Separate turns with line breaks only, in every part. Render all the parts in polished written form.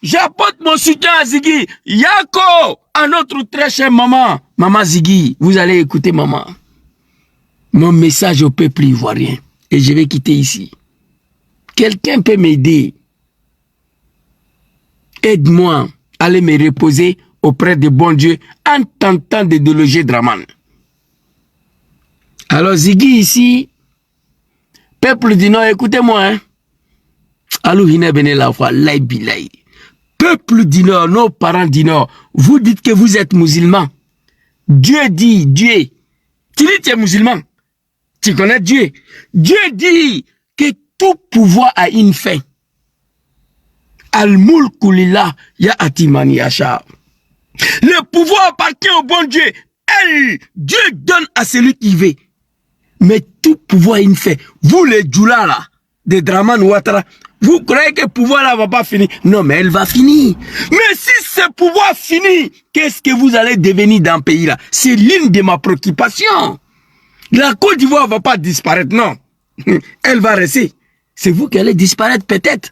j'apporte mon soutien à Ziggy. Yako, à notre très chère maman. Maman Ziggy, vous allez écouter maman. Mon message au peuple ivoirien. Et je vais quitter ici. Quelqu'un peut m'aider. Aide-moi à aller me reposer auprès de bon Dieu en tentant de déloger Draman. Alors Ziggy ici, peuple du Nord, écoutez-moi. Hein? Alou hine bene la foi, laï bilaï. Peuple du Nord, nos parents du Nord, vous dites que vous êtes musulmans. Dieu dit, Dieu. Tu dis que tu es musulman. Tu connais Dieu. Dieu dit que tout pouvoir a une fin. Al-mulku lillah ya atimani yasha. Le pouvoir appartient au bon Dieu. Dieu donne à celui qui veut. Mais tout pouvoir a une fin. Vous les djoula là, de Draman Ouattara, vous croyez que le pouvoir là va pas finir? Non, mais elle va finir. Mais si ce pouvoir finit, qu'est-ce que vous allez devenir dans le pays là? C'est l'une de ma préoccupation. La Côte d'Ivoire va pas disparaître, non. Elle va rester. C'est vous qui allez disparaître peut-être.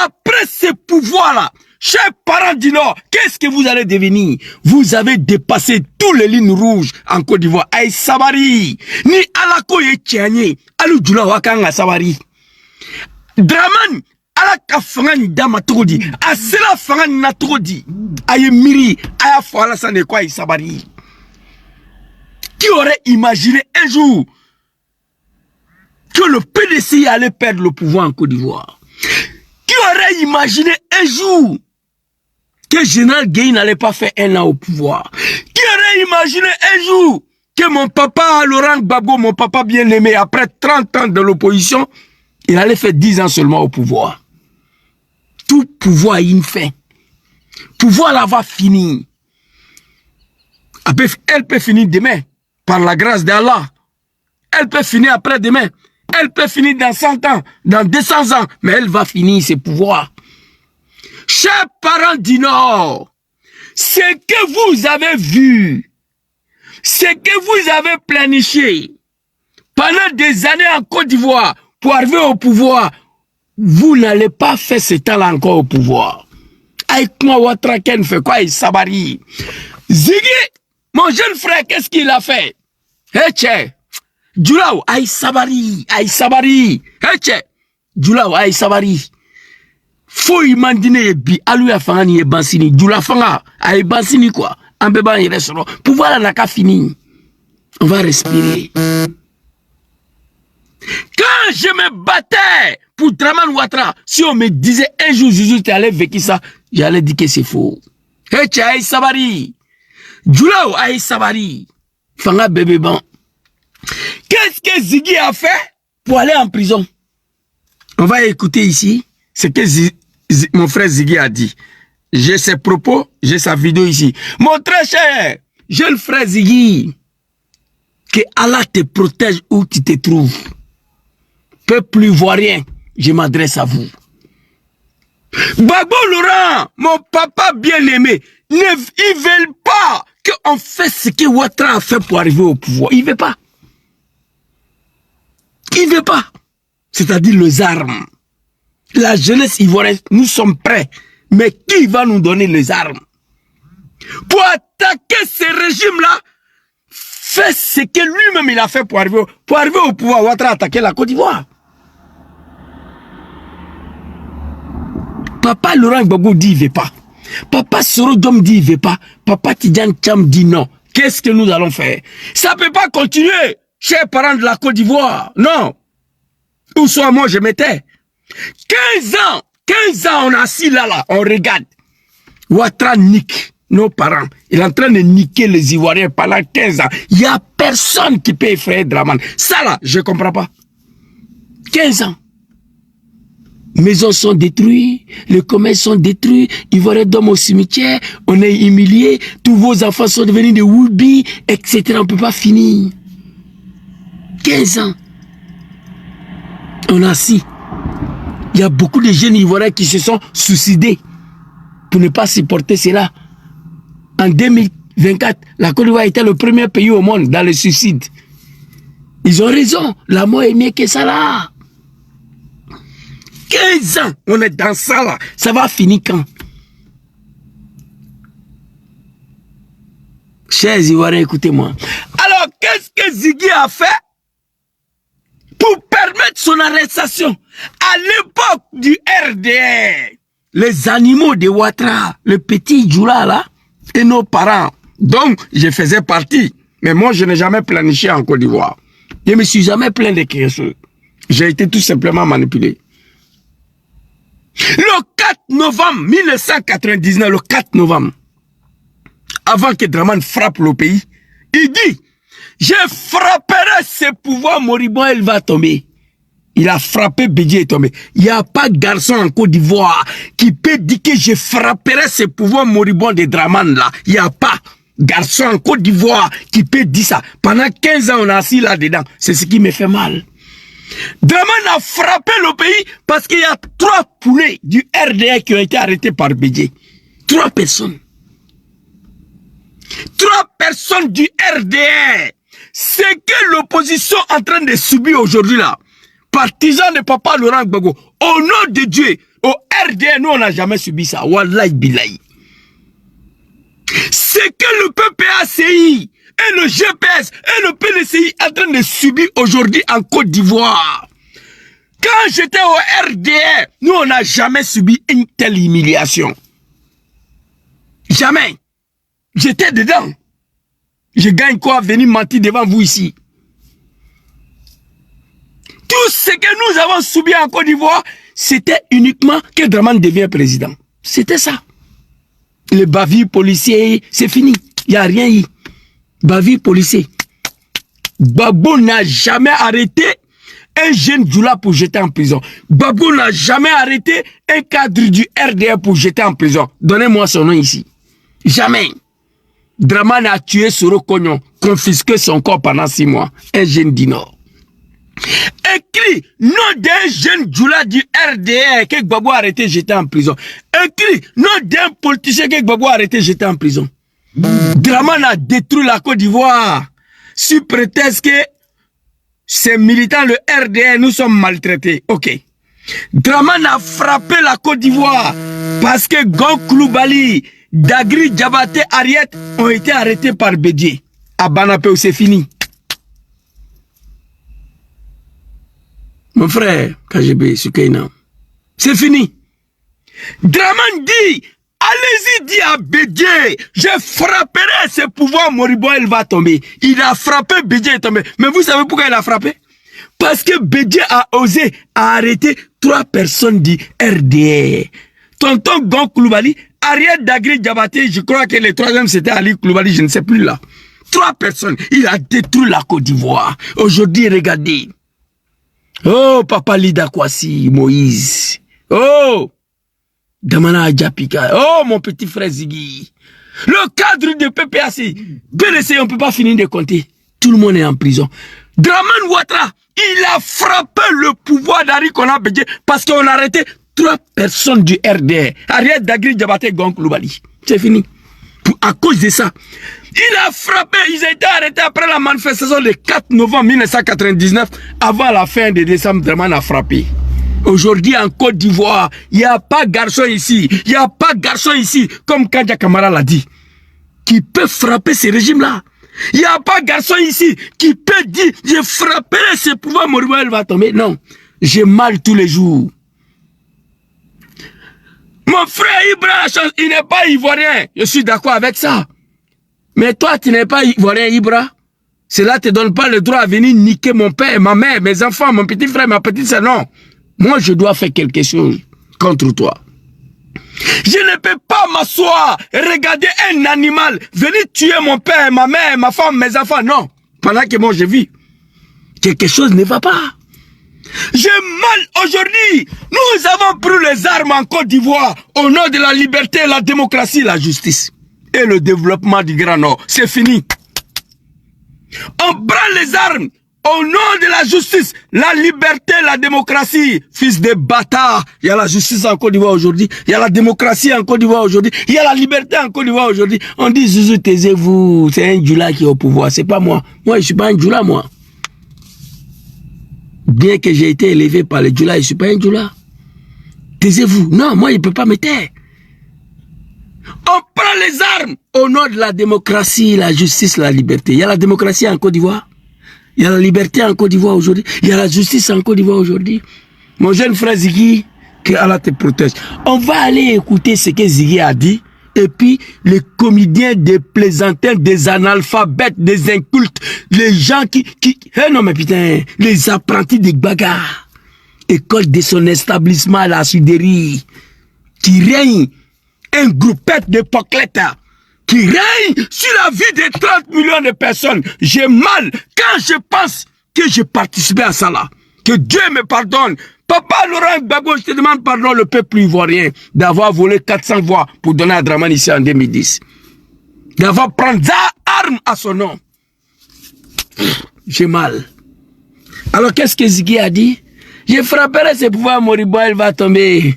Après ce pouvoir-là, chers parents du Nord, qu'est-ce que vous allez devenir? Vous avez dépassé toutes les lignes rouges en Côte d'Ivoire. Aïe Sabari, ni Alako ye Tchani, Alou Djoula Wakanga Sabari. Draman, Alaka Fangan Dama Trodi, Asela Fangan Natrodi, Aïe Miri, Aïe Fala Sanekwa Aïe Sabari. Qui aurait imaginé un jour que le PDC allait perdre le pouvoir en Côte d'Ivoire? Qui aurait imaginé un jour que Général Gueye n'allait pas faire 1 an au pouvoir? Qui aurait imaginé un jour que mon papa Laurent Gbagbo, mon papa bien-aimé, après 30 ans de l'opposition, il allait faire 10 ans seulement au pouvoir? Tout pouvoir a une fin. Pouvoir là va finir. Elle peut finir demain, par la grâce d'Allah. Elle peut finir après-demain. Elle peut finir dans 100 ans, dans 200 ans, mais elle va finir ses pouvoirs. Chers parents du Nord, ce que vous avez vu, ce que vous avez planifié pendant des années en Côte d'Ivoire pour arriver au pouvoir, vous n'allez pas faire ce temps-là encore au pouvoir. Avec moi, Ouattara fait quoi? Il Sabari. Ziggy, mon jeune frère, qu'est-ce qu'il a fait? Hé, tchè. Djoulaou, aïe Sabari, Heche, Djoulaou, aïe Sabari. Faut imaginer, bi, alou ya fanga ni bansini, Djoula fanga, aïe bansini quoi. En bébé, il reste là. Pouvoir là n'a qu'à finir. On va respirer. Quand je me battais pour Draman Ouattara, si on me disait un jour, Jésus, tu allais vécu ça, j'allais dire que c'est faux. Heche, aïe Sabari. Djoulaou, aïe Sabari. Fanga bébé ban. Qu'est-ce que Ziggy a fait pour aller en prison? On va écouter ici ce que mon frère Ziggy a dit. J'ai ses propos, j'ai sa vidéo ici. Mon très cher jeune frère Ziggy, que Allah te protège où tu te trouves. Peuple ivoirien, je m'adresse à vous. Gbagbo Laurent, mon papa bien-aimé, ils ne veulent pas qu'on fasse ce que Ouattara a fait pour arriver au pouvoir. Il ne veut pas. Il ne veut pas. C'est-à-dire les armes. La jeunesse ivoirienne, nous sommes prêts. Mais qui va nous donner les armes? Pour attaquer ce régime-là, fait ce que lui-même il a fait pour arriver au pouvoir. Ouattara a attaqué la Côte d'Ivoire. Papa Laurent Gbagbo dit il ne veut pas. Papa Sorodom dit il ne veut pas. Papa Tidjane Tcham dit non. Qu'est-ce que nous allons faire? Ça ne peut pas continuer. Chers parents de la Côte d'Ivoire, non. Où soit moi, je m'étais. 15 ans, on est assis là, on regarde. Ouattara nique nos parents. Il est en train de niquer les Ivoiriens pendant 15 ans. Il n'y a personne qui peut effrayer Draman. Ça là, je ne comprends pas. 15 ans. Maisons sont détruites, les commerces sont détruits, Ivoiriens dorment au cimetière, on est humiliés, tous vos enfants sont devenus des woubis, etc. On ne peut pas finir. 15 ans. On a assis. Il y a beaucoup de jeunes Ivoiriens qui se sont suicidés pour ne pas supporter cela. En 2024, la Côte d'Ivoire était le premier pays au monde dans le suicide. Ils ont raison. La mort est mieux que ça là. 15 ans, on est dans ça là. Ça va finir quand? Chers Ivoiriens, écoutez-moi. Alors, qu'est-ce que Ziggy a fait pour permettre son arrestation? À l'époque du RDR, les animaux de Ouattara, le petit Djoula là, et nos parents, donc je faisais partie. Mais moi, je n'ai jamais planifié en Côte d'Ivoire. Je ne me suis jamais plaint de quelque chose. J'ai été tout simplement manipulé. Le 4 novembre 1999, le 4 novembre, avant que Dramane frappe le pays, il dit, je frapperai ce pouvoir moribond, elle va tomber. Il a frappé, Bédié est tombé. Il n'y a pas de garçon en Côte d'Ivoire qui peut dire que je frapperai ce pouvoir moribond de Dramane là. Il n'y a pas garçon en Côte d'Ivoire qui peut dire ça. Pendant 15 ans, on a assis là-dedans. C'est ce qui me fait mal. Dramane a frappé le pays parce qu'il y a 3 poulets du RDR qui ont été arrêtés par Bédié. 3 personnes. 3 personnes du RDR. Ce que l'opposition est en train de subir aujourd'hui là. Partisans de Papa Laurent Gbagbo. Au nom de Dieu, au RDR, nous on n'a jamais subi ça. Wallahi billahi. Ce que le PPACI et le GPS et le PLCI sont en train de subir aujourd'hui en Côte d'Ivoire. Quand j'étais au RDR, nous on n'a jamais subi une telle humiliation. Jamais. J'étais dedans. Je gagne quoi à venir mentir devant vous ici? Tout ce que nous avons subi en Côte d'Ivoire, c'était uniquement que Dramane devient président. C'était ça. Les bavures policiers, c'est fini. Il n'y a rien eu. Bavure policier. Gbagbo n'a jamais arrêté un jeune Djoula pour jeter en prison. Gbagbo n'a jamais arrêté un cadre du RDR pour jeter en prison. Donnez-moi son nom ici. Jamais. Dramane a tué Soro Kognon, confisqué son corps pendant 6 mois. Un jeune du Nord. Écrit nom d'un jeune Djoula du RDR que Gbagbo a arrêté jeté en prison. Écrit nom d'un politicien que Gbagbo a arrêté jeté en prison. Dramane a détruit la Côte d'Ivoire sous prétexte que ces militants, le RDR, nous sommes maltraités. Ok. Dramane a frappé la Côte d'Ivoire parce que Gon Coulibaly, Dagri, Diabaté, Ariet ont été arrêtés par Bédié. À Banapé, c'est fini. Mon frère, KGB, Sukaina, c'est fini. Dramane dit, allez-y, dit à Bédié, je frapperai ce pouvoir moribond, il va tomber. Il a frappé, Bédié est tombé. Mais vous savez pourquoi il a frappé? Parce que Bédié a osé arrêter 3 personnes du RDR. Tonton Gon Coulibaly, Ariel Dagri Diabaté, je crois que le 3e c'était Ali Coulibaly, je ne sais plus là. 3 personnes, il a détruit la Côte d'Ivoire. Aujourd'hui, regardez. Oh, Papa Lida Kwasi, Moïse. Oh, Damana Adjapika. Oh, mon petit frère Ziggy. Le cadre de PPAC. PLC, on ne peut pas finir de compter. Tout le monde est en prison. Dramane Ouattara, il a frappé le pouvoir d'Ari Kona Bédié parce qu'on a arrêté 3 personnes du RDR. Ariel Dagri Diabaté Gon Coulibaly. C'est fini. À cause de ça, il a frappé, ils ont été arrêtés après la manifestation le 4 novembre 1999, avant la fin de décembre, Dramane a frappé. Aujourd'hui en Côte d'Ivoire, il n'y a pas garçon ici, il n'y a pas garçon ici, comme Kandja Kamara l'a dit, qui peut frapper ce régime-là. Il n'y a pas garçon ici qui peut dire, je frapperai ce pouvoir moribond, elle va tomber. Non, j'ai mal tous les jours. Mon frère Ibra, il n'est pas ivoirien. Je suis d'accord avec ça. Mais toi, tu n'es pas ivoirien, Ibra. Cela ne te donne pas le droit à venir niquer mon père, ma mère, mes enfants, mon petit frère, ma petite soeur. Non. Moi, je dois faire quelque chose contre toi. Je ne peux pas m'asseoir, regarder un animal, venir tuer mon père, ma mère, ma femme, mes enfants. Non. Pendant que moi, je vis. Quelque chose ne va pas. J'ai mal aujourd'hui. Nous avons pris les armes en Côte d'Ivoire au nom de la liberté, la démocratie, la justice et le développement du Grand Nord. C'est fini. On prend les armes au nom de la justice, la liberté, la démocratie. Fils de bâtard, il y a la justice en Côte d'Ivoire aujourd'hui. Il y a la démocratie en Côte d'Ivoire aujourd'hui. Il y a la liberté en Côte d'Ivoire aujourd'hui. On dit, Zouzou, taisez-vous. C'est un Djoula qui est au pouvoir. C'est pas moi. Moi, je suis pas un Djoula, moi. Bien que j'ai été élevé par les Djoula, je ne suis pas un Djoula. Taisez-vous. Non, moi, il ne peut pas me taire. On prend les armes au nom de la démocratie, la justice, la liberté. Il y a la démocratie en Côte d'Ivoire. Il y a la liberté en Côte d'Ivoire aujourd'hui. Il y a la justice en Côte d'Ivoire aujourd'hui. Mon jeune frère Ziggy, que Allah te protège. On va aller écouter ce que Ziggy a dit. Et puis, les comédiens, des plaisantins, des analphabètes, des incultes, les gens non mais putain, les apprentis des bagarres. École de son établissement à la Sudérie, qui règne, un groupette de poclettes, qui règne sur la vie de 30 millions de personnes. J'ai mal quand je pense que j'ai participé à ça là. Que Dieu me pardonne. Papa Laurent Gbagbo, je te demande pardon, le peuple ivoirien, d'avoir volé 400 voix pour donner à Dramane ici en 2010. D'avoir pris arme à son nom. J'ai mal. Alors qu'est-ce que Ziggy a dit? Je frapperai ses pouvoirs moribonds, il va tomber.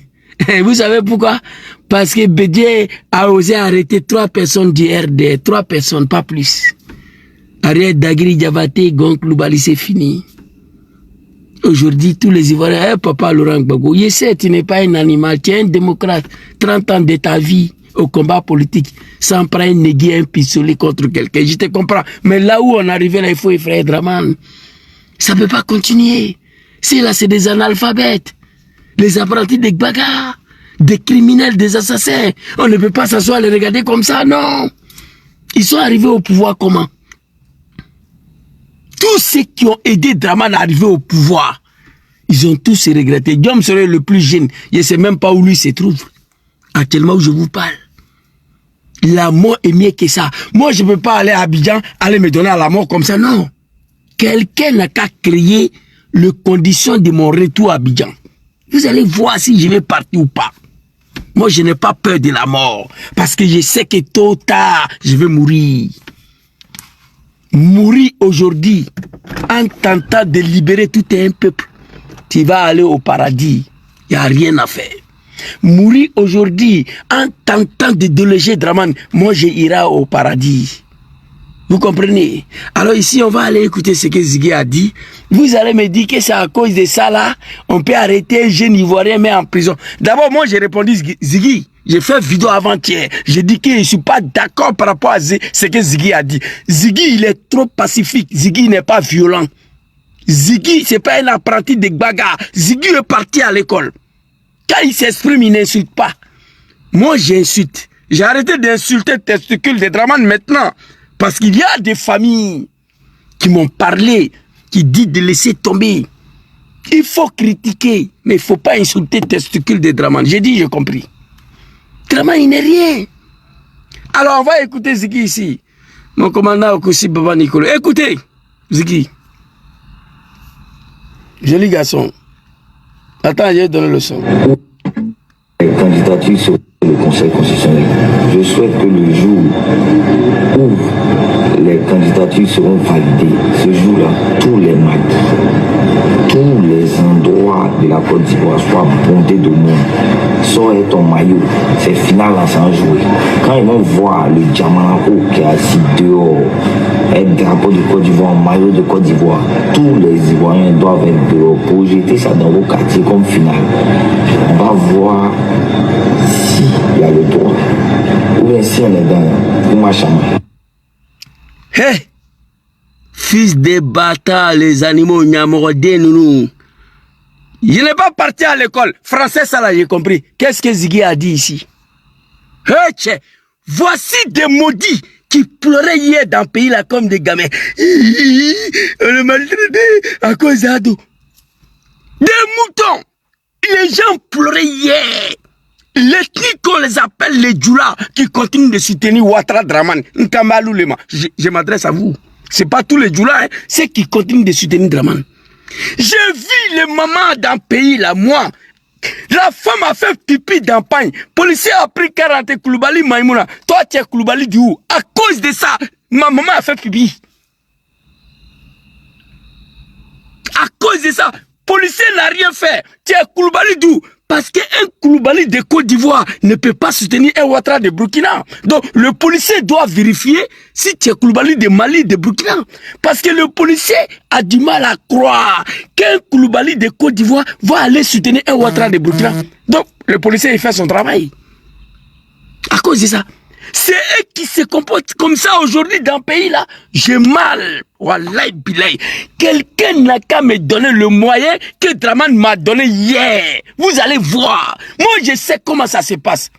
Vous savez pourquoi? Parce que Bédié a osé arrêter 3 personnes du RD, 3 personnes, pas plus. Ariel Dagri, Diabaté, Gonk, Loubali, c'est fini. Aujourd'hui, tous les Ivoiriens, papa Laurent Gbagbo, je sais, tu n'es pas un animal, tu es un démocrate. 30 ans de ta vie au combat politique, sans prendre un négué, un pistolet contre quelqu'un. Je te comprends. Mais là où on arrivait, là, il faut effrayer Dramane. Ça ne peut pas continuer. C'est là, c'est des analphabètes. Les apprentis des bagarres, des criminels, des assassins. On ne peut pas s'asseoir et les regarder comme ça, non. Ils sont arrivés au pouvoir comment? Tous ceux qui ont aidé Dramane à arriver au pouvoir, ils ont tous regretté. Diom serait le plus jeune. Je ne sais même pas où lui se trouve. Actuellement où je vous parle. La mort est mieux que ça. Moi, je ne peux pas aller à Abidjan, aller me donner à la mort comme ça. Non. Quelqu'un n'a qu'à créer les conditions de mon retour à Abidjan. Vous allez voir si je vais partir ou pas. Moi, je n'ai pas peur de la mort. Parce que je sais que tôt ou tard, je vais mourir. Mourir aujourd'hui en tentant de libérer tout un peuple, tu vas aller au paradis. Il n'y a rien à faire. Mourir aujourd'hui en tentant de déloger Dramane, moi j'irai au paradis. Vous comprenez? Alors ici, on va aller écouter ce que Ziggy a dit. Vous allez me dire que c'est à cause de ça là, on peut arrêter un jeune Ivoirien mais en prison. D'abord, moi j'ai répondu Ziggy. J'ai fait vidéo avant-hier. J'ai dit que je ne suis pas d'accord par rapport à ce que Ziggy a dit. Ziggy, il est trop pacifique. Ziggy n'est pas violent. Ziggy, ce n'est pas un apprenti de bagarre. Ziggy est parti à l'école. Quand il s'exprime, il n'insulte pas. Moi, j'insulte. J'ai arrêté d'insulter le testicule de Dramane maintenant. Parce qu'il y a des familles qui m'ont parlé, qui disent de laisser tomber. Il faut critiquer, mais il ne faut pas insulter le testicule de Dramane. J'ai dit, j'ai compris. Dramane, il n'est rien. Alors, on va écouter Ziggy ici. Mon commandant Okoussi Baba Nicolo. Écoutez, Ziggy. Joli garçon. Attends, je vais donner le son.
Les candidatures sur le Conseil constitutionnel. Je souhaite que le jour où les candidatures seront validées, ce jour-là, tous les matchs, tous les endroits de la Côte d'Ivoire soient bondés de monde. Sors ton maillot, c'est final là sans jouer. Quand ils vont voir le Diamanako qui est assis dehors, un drapeau de Côte d'Ivoire, un maillot de Côte d'Ivoire, tous les Ivoiriens doivent être dehors pour jeter ça dans vos quartiers comme final. On va voir s'il y a le droit ou bien si on est dans le machin.
Hé! Fils de bâtards, les animaux, Nyamorodé, nounou. Je n'ai pas parti à l'école. Français, ça là, j'ai compris. Qu'est-ce que Ziggy a dit ici? Hé, voici des maudits qui pleuraient hier dans le pays là comme des gamins. On est maltraité à cause d'ado. Des moutons. Les gens pleuraient hier. L'ethnie qu'on les appelle les Djoula qui continuent de soutenir Ouattara Dramane. Je m'adresse à vous. Ce n'est pas tous les Djoula, hein, c'est qui continuent de soutenir Dramane. J'ai vu les mamans dans le pays là, moi. La femme a fait pipi dans le pagne. Policier a pris 40 Koulibaly Maïmouna. Toi, tu es Koulibaly du où? À cause de ça, ma maman a fait pipi. À cause de ça, policier n'a rien fait. Tu es Koulibaly d'où? Parce qu'un Koulibaly de Côte d'Ivoire ne peut pas soutenir un Ouattara de Burkina. Donc, le policier doit vérifier si tu es Koulibaly de Mali, de Burkina. Parce que le policier a du mal à croire qu'un Koulibaly de Côte d'Ivoire va aller soutenir un Ouattara de Burkina. Donc, Le policier, il fait son travail. À cause de ça. C'est eux qui se comportent comme ça aujourd'hui dans le pays là. J'ai mal. Wallahi billahi. Quelqu'un n'a qu'à me donner le moyen que Draman m'a donné hier. Vous allez voir. Moi, je sais comment ça se passe.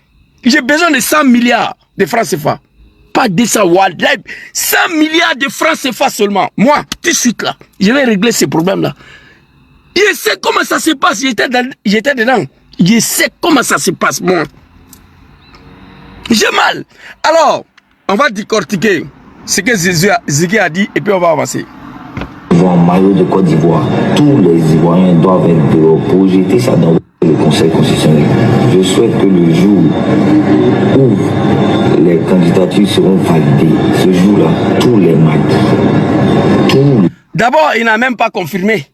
J'ai besoin de 100 milliards de francs CFA. Pas 200 wallahi. 100 milliards de francs CFA seulement. Moi, tout de suite là, je vais régler ces problèmes là. Je sais comment ça se passe. J'étais dedans. Je sais comment ça se passe, moi. J'ai mal. Alors, on va décortiquer ce que Ziggy a dit et puis on va avancer.
En maillot de Côte d'Ivoire, tous les Ivoiriens doivent être dehors pour jeter ça dans le Conseil constitutionnel. Je souhaite que le jour où les candidatures seront validées, ce jour-là, tous les matchs,
D'abord, il n'a même pas confirmé.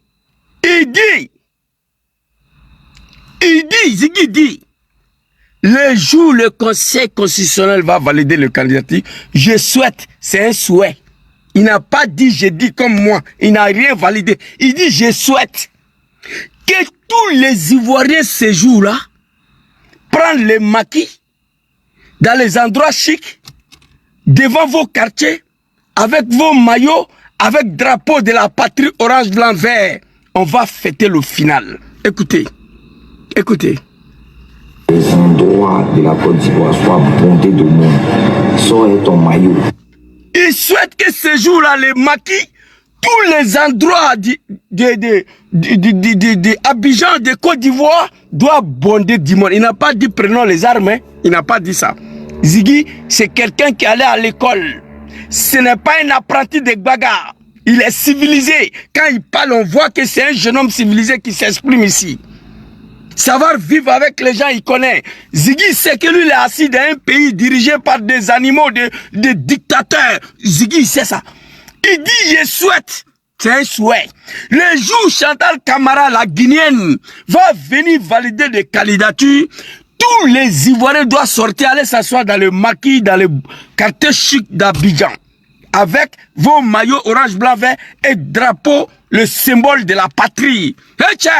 Il dit, Ziggy dit, le jour où le Conseil constitutionnel va valider le candidature, je souhaite, c'est un souhait. Il n'a pas dit, j'ai dit comme moi, il n'a rien validé. Il dit, je souhaite que tous les Ivoiriens ce jour-là prennent les maquis dans les endroits chics, devant vos quartiers, avec vos maillots, avec drapeau de la patrie orange, blanc, vert. On va fêter le final. Écoutez, écoutez.
Les endroits de la Côte d'Ivoire soient bondés de monde. Sors ton maillot.
Il souhaite que ce jour-là, les maquis, tous les endroits d'Abidjan, de Côte d'Ivoire, doivent bonder du monde. Il n'a pas dit prenons les armes, hein. Il n'a pas dit ça. Ziggy, c'est quelqu'un qui allait à l'école. Ce n'est pas un apprenti de bagarre. Il est civilisé. Quand il parle, on voit que c'est un jeune homme civilisé qui s'exprime ici. Savoir vivre avec les gens, il connaît. Ziggy sait que lui, il est assis dans un pays dirigé par des animaux, des dictateurs. Ziggy sait ça. Il dit, je souhaite. C'est un souhait. Le jour Chantal Camara, la Guinéenne, va venir valider des candidatures, tous les Ivoiriens doivent sortir, aller s'asseoir dans le maquis, dans le quartier chic d'Abidjan, avec vos maillots orange, blanc, vert et drapeau, le symbole de la patrie. Hey, tiens!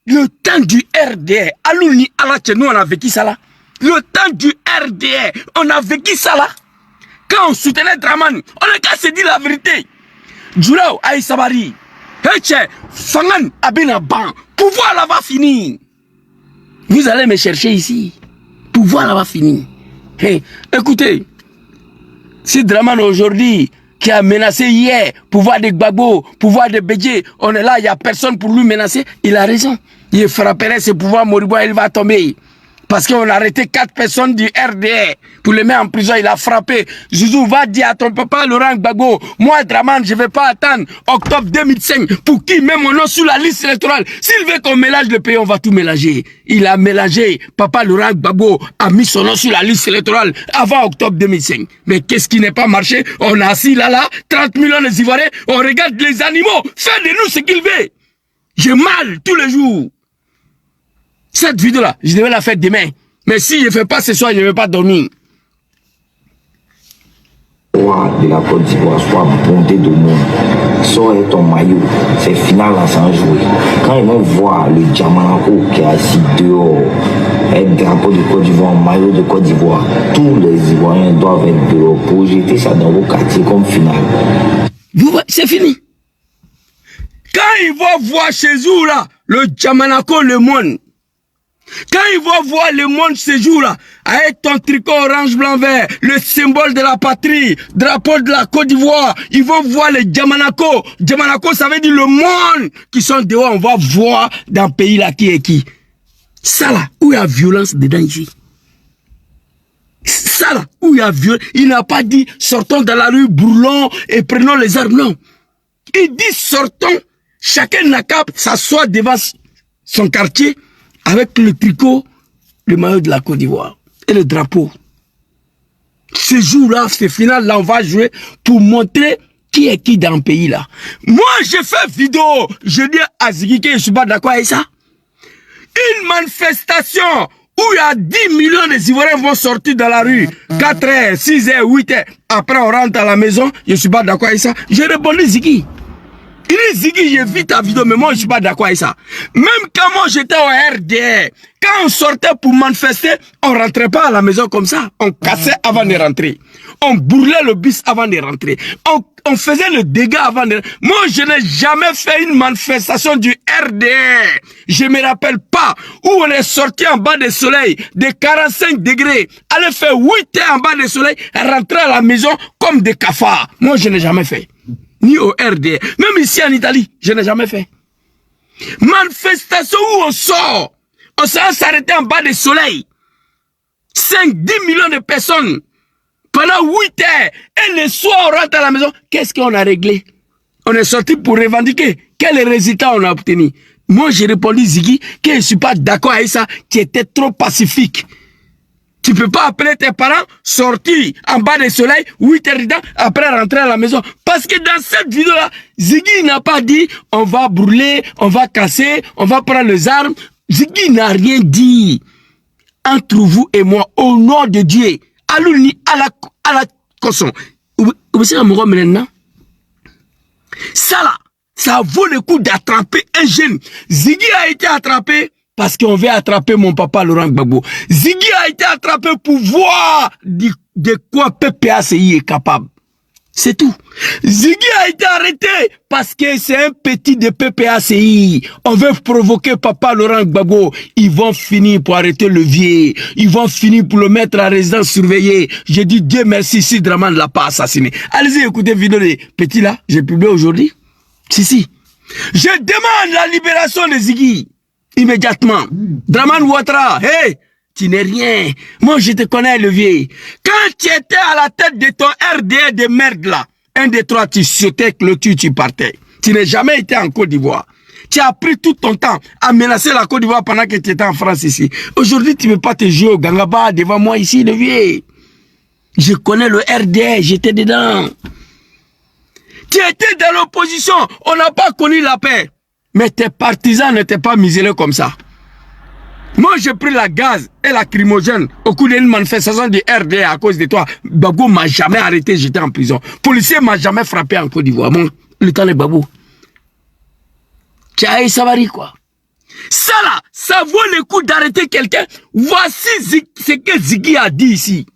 Le temps du RDR, Alouni Alache, nous on a vécu ça là. Le temps du RDR, on a vécu ça là. Quand on soutenait Draman, on n'a qu'à se dire la vérité. Djoulao, Aïe Sabari, Heche, Fangan, Abenaban, pouvoir là va finir. Vous allez me chercher ici. Pouvoir là va finir. Hey, écoutez, si Draman aujourd'hui, qui a menacé hier, pouvoir de Gbagbo, pouvoir de Bédié, on est là, il n'y a personne pour lui menacer, il a raison. Il frapperait ce pouvoir moribond, il va tomber. Parce qu'on a arrêté 4 personnes du RDR pour les mettre en prison, il a frappé. Zouzou, va dire à ton papa Laurent Gbagbo, moi Draman, je ne vais pas attendre octobre 2005 pour qu'il mette mon nom sur la liste électorale. S'il veut qu'on mélange le pays, on va tout mélanger. Il a mélangé, papa Laurent Gbagbo a mis son nom sur la liste électorale avant octobre 2005. Mais qu'est-ce qui n'est pas marché? On a assis là, 30 millions de Ivoiriens, on regarde les animaux, faites de nous ce qu'il veut. J'ai mal tous les jours. Cette vidéo-là, je devais la faire demain. Mais si je ne fais pas ce soir, je ne vais pas dormir.
De la Côte d'Ivoire soit bondé de monde. Sors ton maillot. C'est final là sans jouer. Quand ils vont voir le Diamanako qui est assis dehors, avec drapeau de Côte d'Ivoire, maillot de Côte d'Ivoire, tous les Ivoiriens doivent être dehors pour jeter ça dans vos quartiers comme final.
C'est fini. Quand ils vont voir chez vous là, le Diamanako, le monde, quand ils vont voir le monde ce jour-là, avec ton tricot orange, blanc, vert, le symbole de la patrie, drapeau de la Côte d'Ivoire, ils vont voir les Diamanako. Diamanako, ça veut dire le monde qui sont dehors. On va voir dans le pays là qui est qui. Ça là, où il y a violence dedans ici. Ça là, où il y a violence. Il n'a pas dit sortons dans la rue, brûlons et prenons les armes. Non. Il dit sortons, chacun n'a qu'à s'asseoir devant son quartier, avec le tricot, le maillot de la Côte d'Ivoire et le drapeau. Ce jour-là, ce final-là, on va jouer pour montrer qui est qui dans le pays là. Moi, j'ai fait vidéo. Je dis à Ziggy que je ne suis pas d'accord avec ça. Une manifestation où il y a 10 millions de Ivoiriens vont sortir dans la rue. 4 heures, 6 heures, 8 heures. Après, on rentre à la maison. Je ne suis pas d'accord avec ça. J'ai répondu Ziggy. Il dit Ziggy, j'ai vu ta vidéo, mais moi je suis pas d'accord avec ça. Même quand moi j'étais au RDR, quand on sortait pour manifester, on rentrait pas à la maison comme ça. On cassait avant de rentrer. On brûlait le bus avant de rentrer. On faisait le dégât avant de... Moi, je n'ai jamais fait une manifestation du RDR. Je me rappelle pas où on est sorti en bas du soleil de 45 degrés, aller faire 8 heures en bas du soleil, rentrer à la maison comme des cafards. Moi, je n'ai jamais fait. Ni au RDR. Même ici en Italie, je n'ai jamais fait. Manifestation où on sort. On s'arrêter en bas du soleil. 5-10 millions de personnes. Pendant 8 heures, et le soir on rentre à la maison, qu'est-ce qu'on a réglé? On est sorti pour revendiquer. Quel résultat on a obtenu? Moi j'ai répondu Ziggy que je ne suis pas d'accord avec ça, qui était trop pacifique. Tu ne peux pas appeler tes parents, sortir en bas du soleil, 8 heures de temps, après rentrer à la maison. Parce que dans cette vidéo-là, Ziggy n'a pas dit on va brûler, on va casser, on va prendre les armes. Ziggy n'a rien dit. Entre vous et moi, au nom de Dieu, à la caution. Vous savez, mon maintenant, ça là, ça vaut le coup d'attraper un jeune. Ziggy a été attrapé parce qu'on veut attraper mon papa Laurent Gbagbo. Ziggy a été attrapé pour voir de quoi PPACI est capable. C'est tout. Ziggy a été arrêté parce que c'est un petit de PPACI. On veut provoquer papa Laurent Gbagbo. Ils vont finir pour arrêter le vieux. Ils vont finir pour le mettre en résidence surveillée. J'ai dit Dieu merci si Draman ne l'a pas assassiné. Allez-y écoutez vidéo des petits là. J'ai publié aujourd'hui. Si. Je demande la libération de Ziggy. Immédiatement. Draman Ouattara. Hey! Tu n'es rien. Moi, je te connais, le vieux. Quand tu étais à la tête de ton RDR de merde là, 1, 2, 3, tu sautais, clôture, tu partais. Tu n'as jamais été en Côte d'Ivoire. Tu as pris tout ton temps à menacer la Côte d'Ivoire pendant que tu étais en France ici. Aujourd'hui, tu ne peux pas te jouer au Gangaba devant moi ici, le vieux. Je connais le RDR, j'étais dedans. Tu étais dans l'opposition, on n'a pas connu la paix. Mais tes partisans n'étaient pas miserés comme ça. Moi, j'ai pris la gaz et la lacrymogène au cours d'une manifestation du RDA à cause de toi. Gbagbo m'a jamais arrêté, j'étais en prison. Policier m'a jamais frappé en Côte d'Ivoire. Bon, le temps de Gbagbo. Tchaï Savary, quoi. Ça là, ça vaut le coup d'arrêter quelqu'un. Voici ce que Ziggy a dit ici.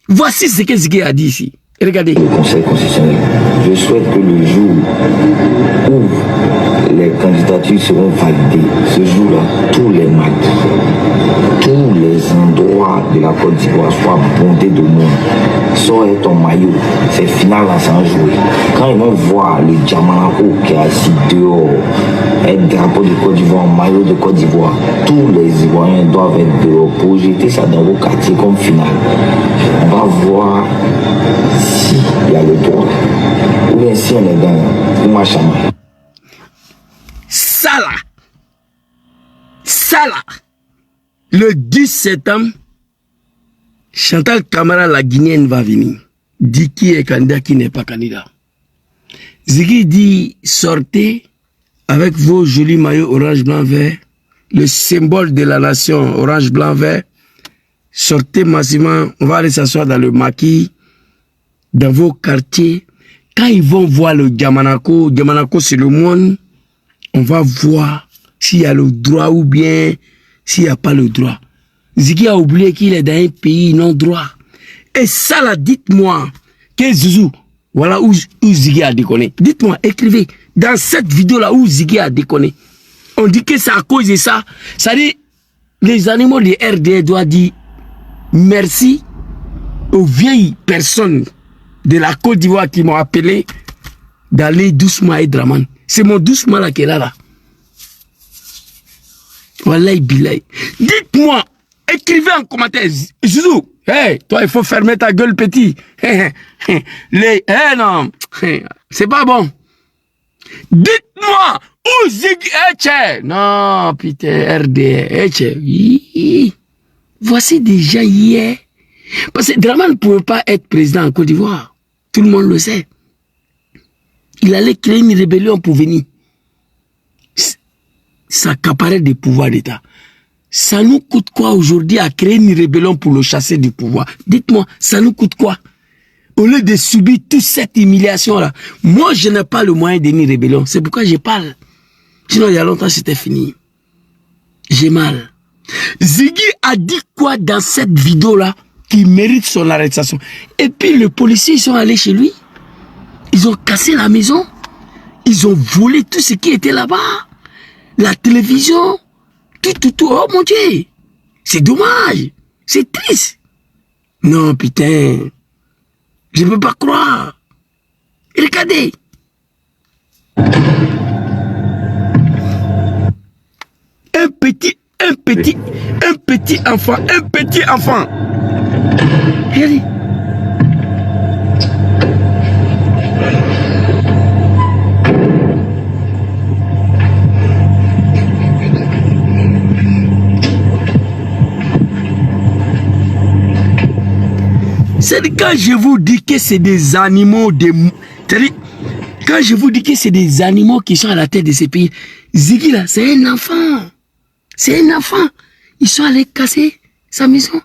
Voici ce que Ziggy a dit ici. Regardez.
Le Conseil constitutionnel, je souhaite que le jour où les candidatures seront validées, ce jour-là, tous les matchs, tous les endroits de la Côte d'Ivoire soient bondés de monde. Sors ton maillot, c'est final là sans jouer. Quand ils vont voir le Diamanako qui est assis dehors, un drapeau de Côte d'Ivoire, un maillot de Côte d'Ivoire, tous les Ivoiriens doivent être dehors pour jeter ça dans vos quartiers comme final. On va voir si il y a le droit ou bien si on est dans le machin.
Ça là, le 10 septembre, Chantal Camara, la Guinéenne, va venir. Dit qui est candidat, qui n'est pas candidat. Ziggy dit, sortez avec vos jolis maillots orange, blanc, vert, le symbole de la nation, orange, blanc, vert. Sortez massivement, on va aller s'asseoir dans le maquis, dans vos quartiers. Quand ils vont voir le Diamanako c'est le monde, on va voir s'il y a le droit ou bien s'il n'y a pas le droit. Ziggy a oublié qu'il est dans un pays non droit. Et ça là, dites-moi, que Zouzou, voilà où Ziggy a déconné. Dites-moi, écrivez, dans cette vidéo-là où Ziggy a déconné, on dit que c'est à cause de ça. Ça dit, les animaux de RDR doivent dire merci aux vieilles personnes de la Côte d'Ivoire qui m'ont appelé d'aller doucement à Draman. C'est mon doucement là qui est là. Wallahi billahi. Dites-moi, écrivez en commentaire. Zouzou, hey, toi il faut fermer ta gueule petit. Non, c'est pas bon. Dites-moi, où Ziggy Eche? Non, putain, RDR, Eche. Voici déjà hier. Parce que Draman ne pouvait pas être président en Côte d'Ivoire. Tout le monde le sait. Il allait créer une rébellion pour venir. S'accaparer des pouvoirs d'État. Ça nous coûte quoi aujourd'hui à créer une rébellion pour le chasser du pouvoir? Dites-moi, ça nous coûte quoi? au lieu de subir toute cette humiliation-là. Moi, je n'ai pas le moyen de nier rébellion. C'est pourquoi je parle. Sinon, il y a longtemps, c'était fini. J'ai mal. Ziggy a dit quoi dans cette vidéo-là qui mérite son arrestation? Et puis, les policiers, ils sont allés chez lui. Ils ont cassé la maison. Ils ont volé tout ce qui était là-bas. La télévision. Tout. Oh mon Dieu. C'est dommage. C'est triste. Non, putain. Je ne peux pas croire. Regardez. Un petit enfant. Regardez. C'est quand je vous dis que c'est des animaux, quand je vous dis que c'est des animaux qui sont à la tête de ces pays, Ziggy là, c'est un enfant. C'est un enfant. Ils sont allés casser sa maison.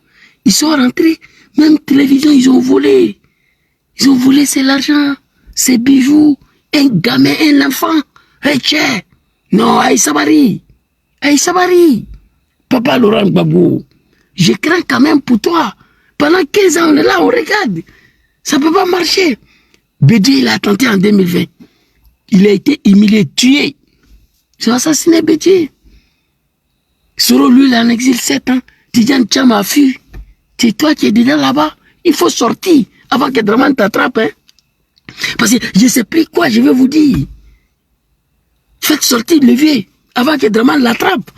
Ils sont rentrés. Même télévision, ils ont volé. Ils ont volé l'argent, ses bijoux. Un gamin, un enfant. Hey, tiens. Non, Aïe Sabari. Papa Laurent Gbagbo, je crains quand même pour toi. Pendant 15 ans, on est là, on regarde. Ça ne peut pas marcher. Bédié, il a tenté en 2020. Il a été humilié, tué. Ils ont assassiné Bédié. Soro, lui, il est en exil 7 ans. Tidjane Tcham a fui. C'est toi qui es dedans là-bas. Il faut sortir avant que Draman t'attrape. Hein? Parce que je ne sais plus quoi je vais vous dire. Faites sortir le vieux avant que Draman l'attrape.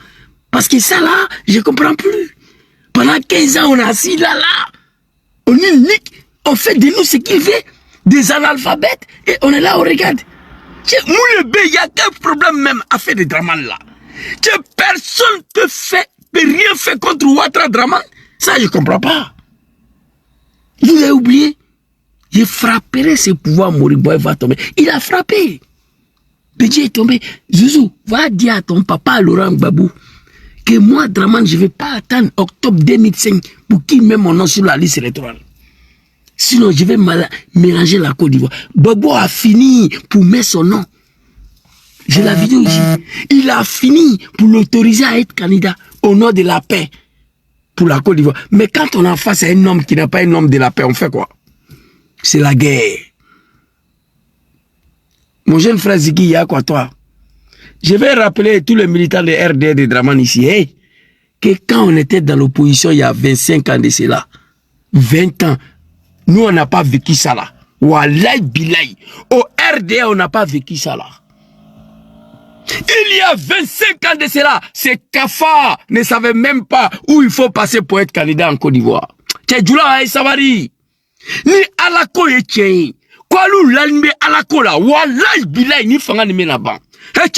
Parce que ça là, je ne comprends plus. Pendant 15 ans, on est assis là. On est unique. On fait de nous ce qu'il fait. Des analphabètes. Et on est là, on regarde. Moulebe, il y a quel problème même à faire des Draman là. Personne ne peut rien faire contre Ouattara Draman. Ça, je ne comprends pas. Vous avez oublié. Je frapperai ce pouvoir moribond va tomber. Il a frappé. Bédié est tombé. Zouzou, va dire à ton papa Laurent Gbagbo que moi, Draman, je ne vais pas attendre octobre 2005 pour qu'il mette mon nom sur la liste électorale. Sinon, je vais mélanger la Côte d'Ivoire. Gbagbo a fini pour mettre son nom. J'ai la vidéo ici. Il a fini pour l'autoriser à être candidat au nom de la paix pour la Côte d'Ivoire. Mais quand on est en face à un homme qui n'a pas un homme de la paix, on fait quoi? C'est la guerre. Mon jeune frère Ziggy, il y a quoi toi? Je vais rappeler tous les militants de RDR de Draman ici, que quand on était dans l'opposition il y a 25 ans de cela, 20 ans, nous on n'a pas vécu ça là. Wallahi billahi. Au RDR on n'a pas vécu ça là. Il y a 25 ans de cela, ces cafards ne savaient même pas où il faut passer pour être candidat en Côte d'Ivoire. C'est Djoula Aïe Sabari. Ni Alako et Tchen. Quoi l'ou l'anime Alako là. Wallahi billahi ni fanga ni menaban.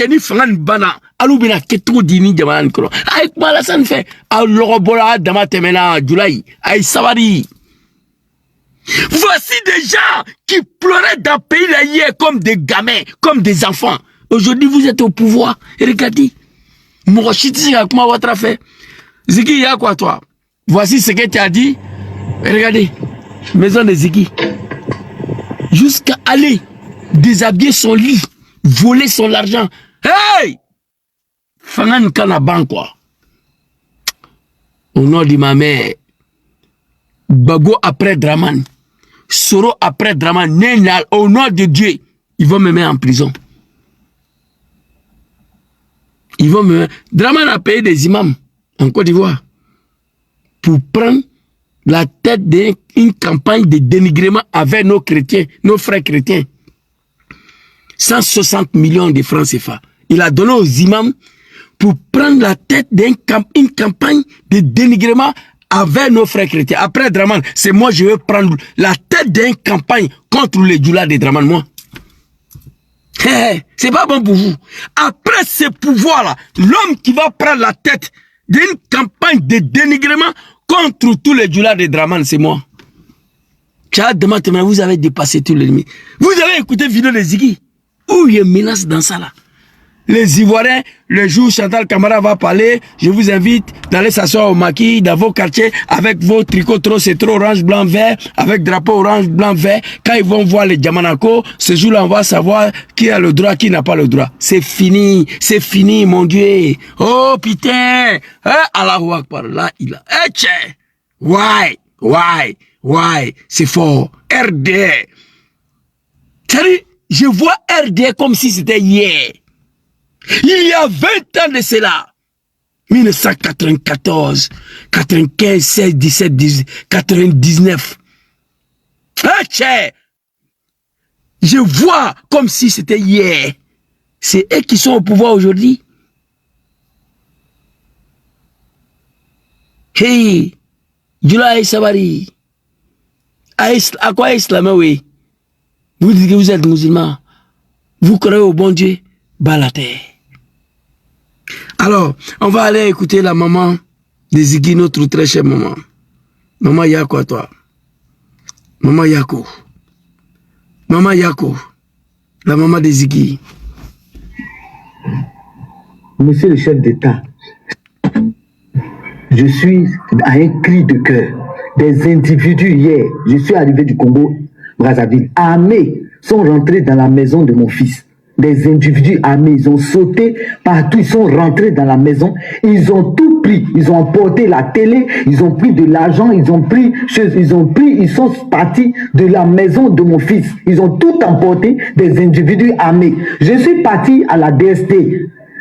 Ni fanga ni bana. Alou bina ketou dini jamana ni kolo. Aïe quoi la san fait. Alorobola dama temena Djoula Aïe Sabari. Voici des gens qui pleuraient dans le pays là hier comme des gamins, comme des enfants. Aujourd'hui, vous êtes au pouvoir. Et regardez. Mourochiti, comment Ouattara fait. Ziggy, il y a quoi, toi? Voici ce que tu as dit. Et regardez. Maison de Ziggy. Jusqu'à aller déshabiller son lit, voler son argent. Hey! Fangan Kanaban, quoi. Au nom de ma mère. Gbagbo après Draman. Soro après Draman. Nénal, au nom de Dieu. Ils vont me mettre en prison. Ils vont me... Draman a payé des imams en Côte d'Ivoire pour prendre la tête d'une campagne de dénigrement avec nos chrétiens, nos frères chrétiens. 160 millions de francs CFA. Il a donné aux imams pour prendre la tête d'une campagne de dénigrement avec nos frères chrétiens. Après Draman, c'est moi je vais prendre la tête d'une campagne contre les Djoula de Draman, moi. C'est pas bon pour vous. Après ce pouvoir-là, l'homme qui va prendre la tête d'une campagne de dénigrement contre tous les Djoula de Draman, c'est moi. Vous avez dépassé tous les limites. Vous avez écouté la vidéo de Ziggy où il y a une menace dans ça là. Les Ivoiriens, le jour où Chantal Camara va parler, je vous invite d'aller s'asseoir au maquis dans vos quartiers avec vos tricots trop, c'est trop orange, blanc, vert, avec drapeau orange, blanc, vert. Quand ils vont voir les Djamanako, ce jour-là, on va savoir qui a le droit, qui n'a pas le droit. C'est fini, mon Dieu. Oh putain, Allahu Akbar, là, il a... Why, c'est fort. RD. Je vois RD comme si c'était hier. Il y a 20 ans de cela. 1994, 95, 16, 17, 18, 99. Je vois comme si c'était hier. C'est eux qui sont au pouvoir aujourd'hui. Hey, Jula Sabari. À quoi islamé, oui? Vous dites que vous êtes musulman. Vous croyez au bon Dieu? Balaté. Alors, on va aller écouter la maman de Ziggy, notre très chère maman. Maman Yako à toi. Maman Yako. Maman Yako. La maman de Ziggy.
Monsieur le chef d'État, je suis à un cri de cœur. Des individus hier, je suis arrivé du Congo, Brazzaville, armés, sont rentrés dans la maison de mon fils. Des individus armés, ils ont sauté partout, ils sont rentrés dans la maison, ils ont tout pris, ils ont emporté la télé, ils ont pris de l'argent, ils sont partis de la maison de mon fils, ils ont tout emporté, des individus armés. Je suis parti à la DST,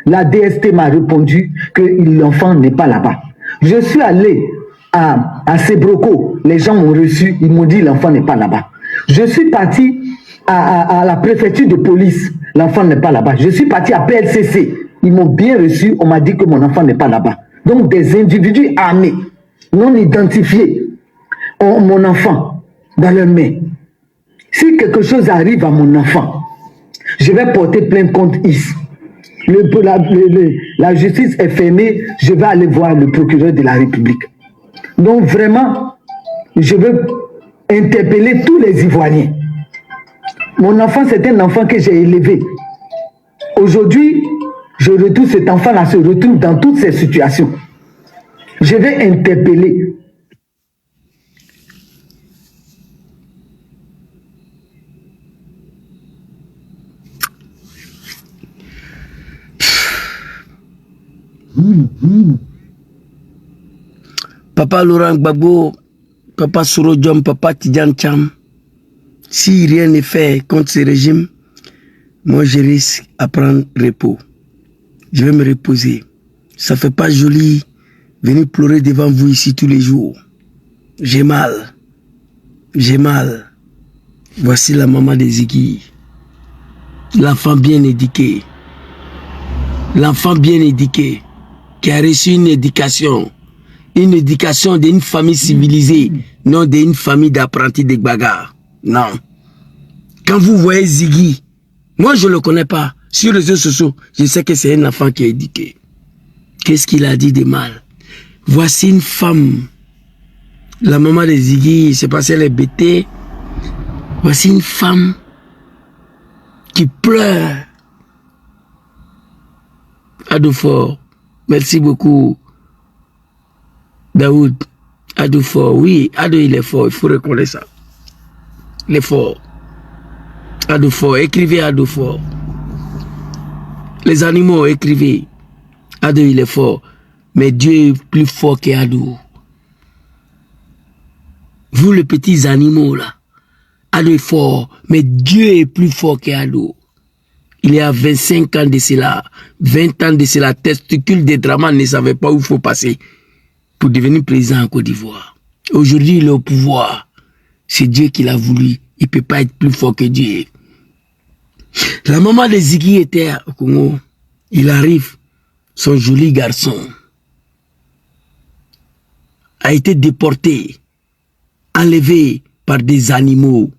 la DST m'a répondu que l'enfant n'est pas là-bas. Je suis allé à Sebroco, les gens m'ont reçu, ils m'ont dit l'enfant n'est pas là-bas. Je suis parti à la préfecture de police, l'enfant n'est pas là-bas. Je suis parti à PLCC, ils m'ont bien reçu, on m'a dit que mon enfant n'est pas là-bas. Donc des individus armés, non identifiés, ont mon enfant dans leurs mains. Si quelque chose arrive à mon enfant, je vais porter plainte contre IS. La justice est fermée, je vais aller voir le procureur de la République. Donc vraiment, je veux interpeller tous les Ivoiriens. Mon enfant, c'est un enfant que j'ai élevé. Aujourd'hui, je retrouve cet enfant-là, se retrouve dans toutes ces situations. Je vais interpeller.
Papa Laurent Gbagbo, Papa Sourodium, Papa Tidjan Cham, si rien n'est fait contre ce régime, moi je risque à prendre repos. Je vais me reposer. Ça fait pas joli venir pleurer devant vous ici tous les jours. J'ai mal. J'ai mal. Voici la maman de Ziggy. L'enfant bien éduqué. L'enfant bien éduqué qui a reçu une éducation d'une famille civilisée, non d'une famille d'apprentis de bagarres. Non. Quand vous voyez Ziggy, moi je ne le connais pas, sur les réseaux sociaux, je sais que c'est un enfant qui est éduqué. Qu'est-ce qu'il a dit de mal? Voici une femme, la maman de Ziggy, c'est parce qu'elle est bêtée. Voici une femme qui pleure. Ado fort. Merci beaucoup. Daoud. Ado fort. Oui, Ado il est fort. Il faut reconnaître ça. Il est fort. Ado fort. Écrivez Ado fort. Les animaux, écrivez. Ado il est fort. Mais Dieu est plus fort qu'Ado. Vous les petits animaux là. Ado est fort. Mais Dieu est plus fort qu'Ado. Il y a 25 ans de cela, 20 ans de cela, testicule de Draman ne savait pas où il faut passer pour devenir président en Côte d'Ivoire. Aujourd'hui, il est au pouvoir. C'est Dieu qui l'a voulu. Il ne peut pas être plus fort que Dieu. La maman de Ziggy était au Congo. Il arrive, son joli garçon a été déporté, enlevé par des animaux.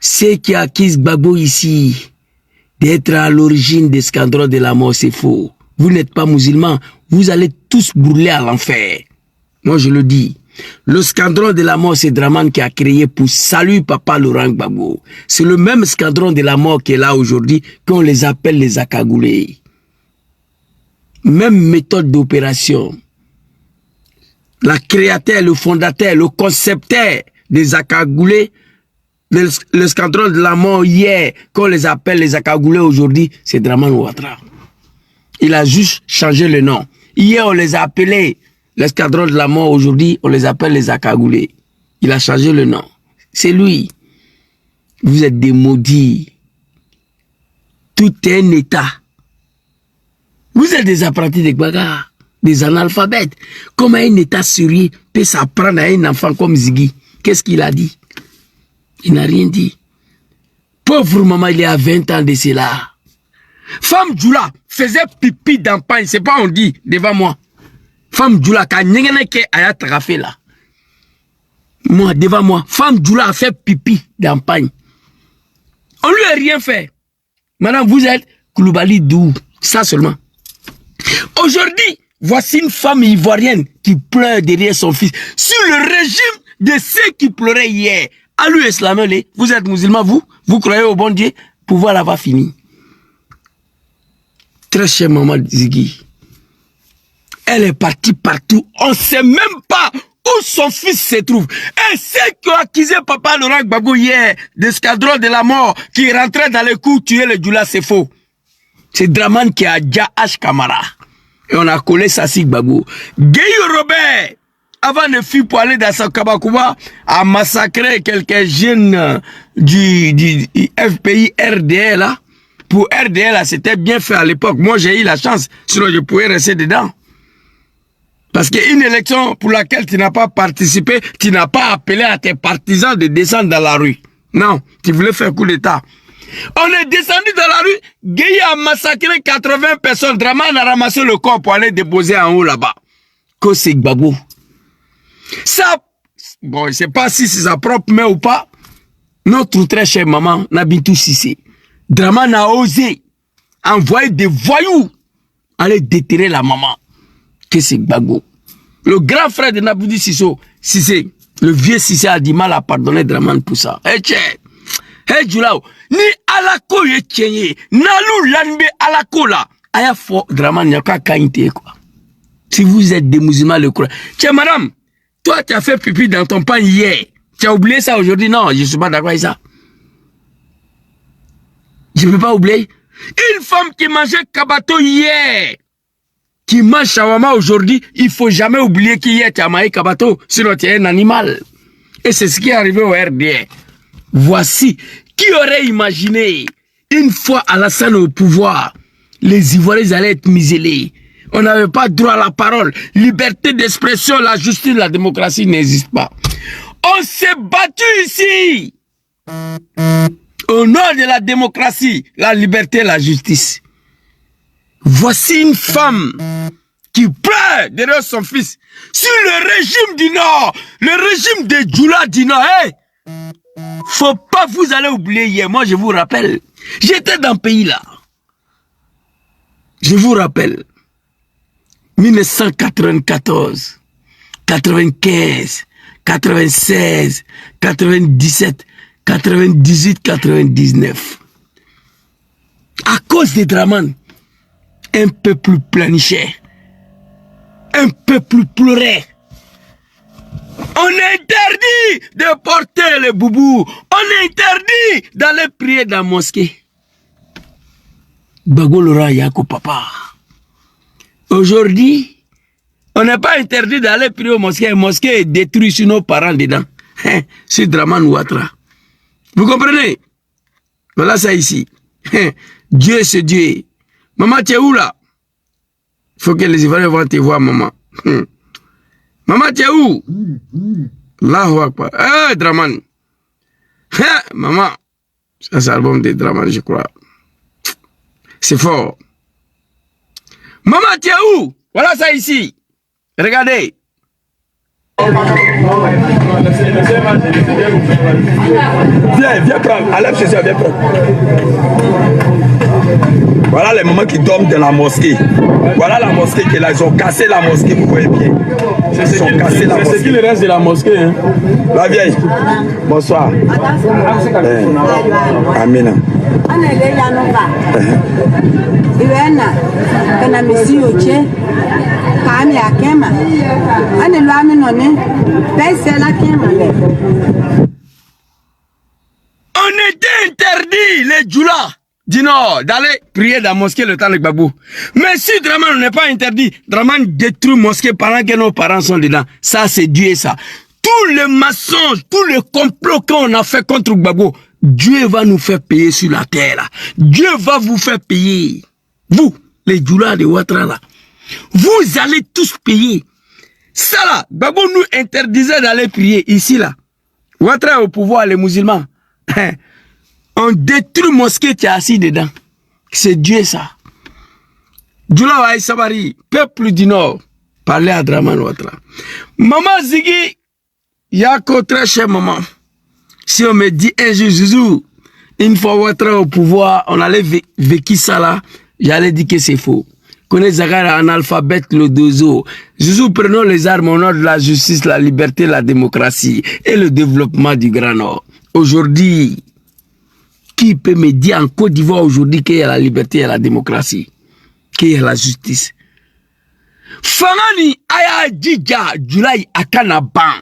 Ce qui accuse Gbagbo ici d'être à l'origine des scandales de la mort, c'est faux. Vous n'êtes pas musulman, vous allez tous brûler à l'enfer. Moi je le dis. Le scandron de la mort, c'est Draman qui a créé pour saluer Papa Laurent Gbagbo. C'est le même scandron de la mort qui est là aujourd'hui, qu'on les appelle les Akagoulés. Même méthode d'opération. La créateur, le fondateur, le concepteur des Akagoulés, le scandron de la mort hier, qu'on les appelle les Akagoulés aujourd'hui, c'est Draman Ouattara. Il a juste changé le nom. Hier, on les a appelés l'escadron de la mort. Aujourd'hui, on les appelle les Akagoulés. Il a changé le nom. C'est lui. Vous êtes des maudits. Tout est un état. Vous êtes des apprentis de bagarre, des analphabètes. Comment un état sérieux peut s'apprendre à un enfant comme Ziggy? Qu'est-ce qu'il a dit? Il n'a rien dit. Pauvre maman, il est à 20 ans de cela. Femme Djoula faisait pipi d'empagne, c'est pas on dit devant moi. Femme Djoula, quand n'yengene aya trafé là. Moi, devant moi, femme Djoula a fait pipi d'empagne. On lui a rien fait. Madame, vous êtes Koulibaly Dou, ça seulement. Aujourd'hui, voici une femme ivoirienne qui pleure derrière son fils. Sur le régime de ceux qui pleuraient hier. À lui, islamien, vous êtes musulman, vous croyez au bon Dieu, pouvoir l'avoir fini. Très cher maman Ziggy, elle est partie partout. On ne sait même pas où son fils se trouve. Et ceux qui ont accusé Papa Laurent Gbagbo hier, d'escadron de la mort, qui rentrait dans les coups, tuer les Djoula, c'est faux. C'est Draman qui a déjà H. Kamara. Et on a collé Sassi Gbagbo. Gueye Robert, avant de fuir pour aller dans sa Kabakouba, a massacré quelques jeunes du FPI RDL là. Pour RDL, c'était bien fait à l'époque. Moi, j'ai eu la chance, sinon je pouvais rester dedans. Parce qu'une élection pour laquelle tu n'as pas participé, tu n'as pas appelé à tes partisans de descendre dans la rue. Non, tu voulais faire coup d'État. On est descendu dans la rue, Gueye a massacré 80 personnes. Draman a ramassé le corps pour aller déposer en haut là-bas. Que c'est Gbagbo. Ça, bon, je ne sais pas si c'est sa propre main ou pas. Notre très chère maman, Nabitou Sissé. Draman a osé envoyer des voyous aller déterrer la maman. Que c'est Gbagbo. Le grand frère de Naboudi Sissé, le vieux Sissé a du mal à pardonner Draman pour ça. Hey Djoulao, ni alako ye tchenye, nalou lanbe alako là. Aya fo Draman yaka kainte quoi. Si vous êtes des musulmans le croient. Tiens madame, toi tu as fait pipi dans ton pain hier. Tu as oublié ça aujourd'hui? Non, je ne suis pas d'accord avec ça. Je ne peux pas oublier. Une femme qui mangeait kabato hier, qui mange shawarma aujourd'hui, il ne faut jamais oublier qu'hier tu as mangé kabato, sinon tu es un animal. Et c'est ce qui est arrivé au RDR. Voici, qui aurait imaginé, une fois Alassane au pouvoir, les Ivoiriens allaient être muselés. On n'avait pas droit à la parole. Liberté d'expression, la justice, la démocratie n'existe pas. On s'est battu ici. Au nom de la démocratie, la liberté, la justice. Voici une femme qui pleure derrière son fils sur le régime du Nord, le régime des Djoula du Nord. Hey! Faut pas vous aller oublier hier. Moi, je vous rappelle, j'étais dans le pays là. Je vous rappelle, 1994, 95, 96, 97, 98, 99. À cause des Draman, un peu plus planifié, un peu plus pleuré. On est interdit de porter les boubous. On est interdit d'aller prier dans la mosquée. Gbagbo Laurent Yako papa. Aujourd'hui, on n'est pas interdit d'aller prier aux mosquées. La mosquée est détruite sur nos parents dedans. C'est Draman Ouattara. Vous comprenez? Voilà ça ici. Dieu c'est Dieu. Maman, tu es où là? Il faut que les Ivoiriens vont te voir, maman. Maman, tu es où? Allahu Akbar. Eh, Draman. Maman. Ça, c'est l'album de Draman, je crois. C'est fort. Maman, tu es où? Voilà ça ici. Regardez. Viens prendre. Enlève ceci, viens prendre. Voilà les mamans qui dorment dans la mosquée. Voilà la mosquée qui est là. Ils ont cassé la mosquée, vous voyez bien. Ils ont cassé la mosquée.
C'est qui le reste de la mosquée, hein?
La vieille. Bonsoir. Amina. On était interdit, les djoulas du Nord, d'aller prier dans la mosquée le temps de Gbagbo. Mais si Draman n'est pas interdit, Draman détruit la mosquée pendant que nos parents sont dedans. Ça, c'est Dieu, ça. Tous les mensonges, tous les complots qu'on a fait contre Gbagbo, Dieu va nous faire payer sur la terre, là. Dieu va vous faire payer. Vous, les djoulas de Ouattara, là. Vous allez tous payer. Ça, là, Gbagbo nous interdisait d'aller prier ici, là. Ouattara au pouvoir, les musulmans. On détruit mosquée qui est assis dedans. C'est Dieu ça. Djoula Waï Sabari, peuple du Nord, parlez à Draman Ouattara. Maman Ziggy, Yako très cher maman. Si on me dit un jour, Zouzou, une fois Ouattara au pouvoir, on allait vécu ça là, j'allais dire que c'est faux. Connaît Zagara en alphabet le dozo. Zouzou, prenons les armes au nom de la justice, la liberté, la démocratie et le développement du Grand Nord. Aujourd'hui, qui peut me dire en Côte d'Ivoire aujourd'hui qu'il y a la liberté et la démocratie, qu'il y a la justice? Fangani aya dija Julai akana ban.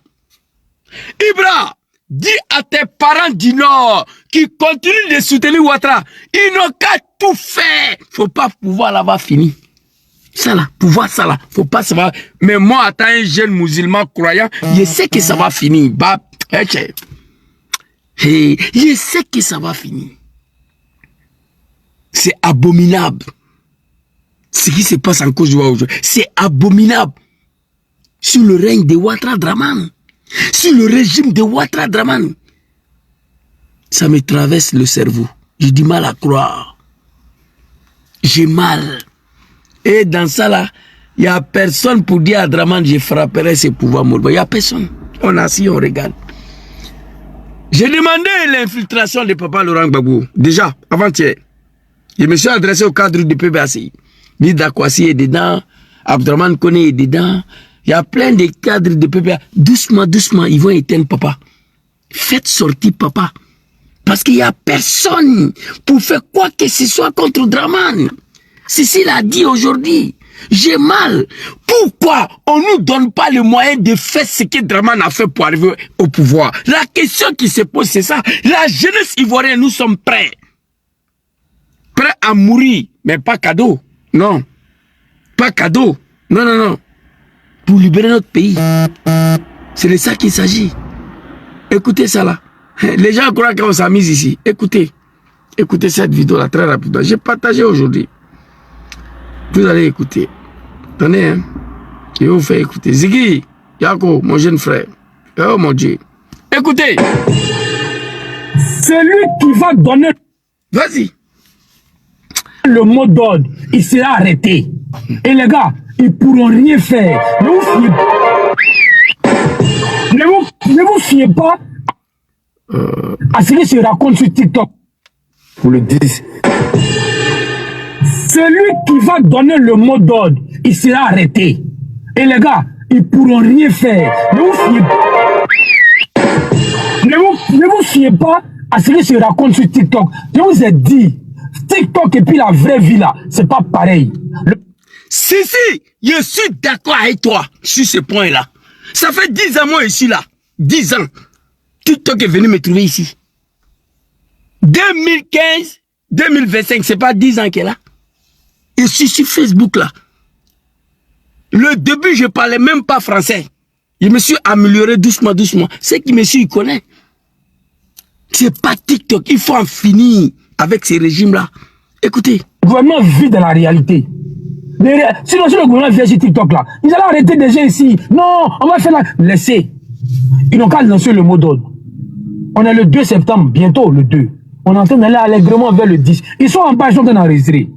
Ibra, dis à tes parents du Nord qui continuent de soutenir Ouattara, ils n'ont qu'à tout faire. Faut pas pouvoir là-bas finir. Ça là, pouvoir ça là, faut pas ça va. Mais moi, étant un jeune musulman croyant, je sais que ça va finir. Bah, hey, je sais que ça va finir. C'est abominable. Ce qui se passe en Côte d'Ivoire aujourd'hui, c'est abominable. Sur le règne de Ouattara Draman, sur le régime de Ouattara Draman, ça me traverse le cerveau. J'ai du mal à croire. J'ai mal. Et dans ça là, il n'y a personne pour dire à Draman, je frapperai ses pouvoirs morts. Il n'y a personne. On est assis, on regarde. J'ai demandé l'infiltration de papa Laurent Gbagbo. Déjà, avant-hier. Je me suis adressé au cadre du PBACI. Nida Kwasi est dedans. Abdraman Kone est dedans. Il y a plein de cadres de PBA. Doucement, doucement, ils vont éteindre papa. Faites sortir papa. Parce qu'il n'y a personne pour faire quoi que ce soit contre Draman. Ceci l'a dit aujourd'hui. J'ai mal. Pourquoi on ne nous donne pas le moyen de faire ce que Draman a fait pour arriver au pouvoir? La question qui se pose, c'est ça. La jeunesse ivoirienne, nous sommes prêts. Prêts à mourir, mais pas cadeau. Non. Pas cadeau. Non, non, non. Pour libérer notre pays. C'est de ça qu'il s'agit. Écoutez ça là. Les gens croient qu'on s'amuse ici. Écoutez. Écoutez cette vidéo là très rapidement. J'ai partagé aujourd'hui. Vous allez écouter. Tenez, hein. Je vais vous faire écouter. Ziggy, Yako, mon jeune frère. Oh mon Dieu. Écoutez.
Celui qui va donner
Vas-y.
le mot d'ordre, il sera arrêté. Et les gars, ils pourront rien faire. Ne vous fiez pas à ce qui se raconte sur TikTok.
Vous le dites.
Celui qui va donner le mot d'ordre, il sera arrêté. Et les gars, ils pourront rien faire. Ne vous fiez pas à ce qui se raconte sur TikTok. Je vous ai dit, TikTok et puis la vraie vie là, c'est pas pareil.
Si, je suis d'accord avec toi sur ce point-là. Ça fait 10 ans moi je suis là. 10 ans. TikTok est venu me trouver ici. 2015, 2025, c'est pas 10 ans qu'elle est là. Je suis sur Facebook là. Le début, je parlais même pas français. Je me suis amélioré doucement, doucement. Ceux qui me suivent, ils connaissent. C'est pas TikTok. Il faut en finir avec ces régimes-là. Écoutez.
Le gouvernement vit dans la réalité. Sinon, si le gouvernement vient sur TikTok là, ils allaient arrêter des gens ici. Non, on va faire la... Laissez. Ils n'ont qu'à lancer le mot d'ordre. On est le 2 septembre, bientôt le 2. On est en train d'aller allègrement vers le 10. Ils sont en page, ils sont d'enregistrer.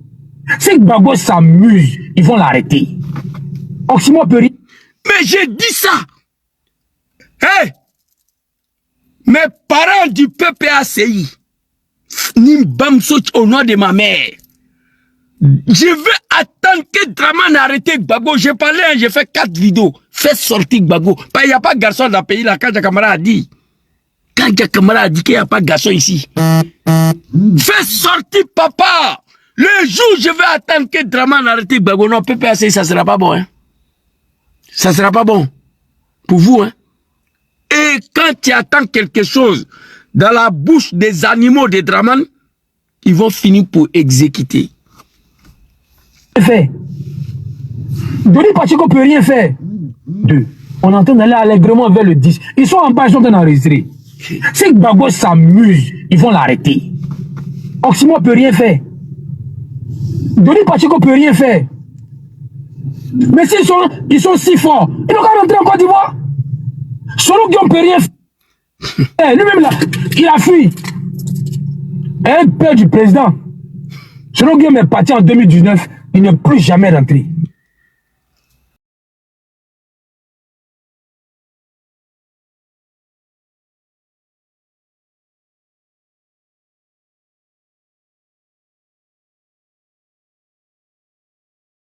Si Gbagbo s'amuse, ils vont l'arrêter. Oximo Peri.
Mais j'ai dit ça. Hey! Mes parents du PPACI, Nimbamso au nom de ma mère, je veux attendre que Draman arrête Gbagbo. J'ai parlé, j'ai fait 4 vidéos. Fais sortir Gbagbo. Il n'y a pas de garçon dans le pays là, Kandja Kamara a dit. Kandja Kamara a dit qu'il n'y a pas de garçon ici. Fais sortir papa. Le jour où je vais attendre que Draman arrête Gbagbo, non, PPACI, ça ne sera pas bon. Hein. Ça ne sera pas bon. Pour vous. Hein. Et quand tu attends quelque chose dans la bouche des animaux de Draman, ils vont finir pour exécuter.
Fait. Denis Pacheco ne peut rien faire. 2. On est en train d'aller allègrement vers le 10. Ils sont en bas, ils sont en train d'enregistrer. Si Gbagbo s'amuse, ils vont l'arrêter. Oximo ne peut rien faire. Denis Pacheco ne peut rien faire. Mais s'ils ils sont si forts, ils n'ont qu'à rentrer en Côte d'Ivoire. Solo Guillaume ne peut rien faire. Lui-même, là, il a fui. Un père du président. Solo Guillaume est parti en 2019. Il n'est plus jamais rentré.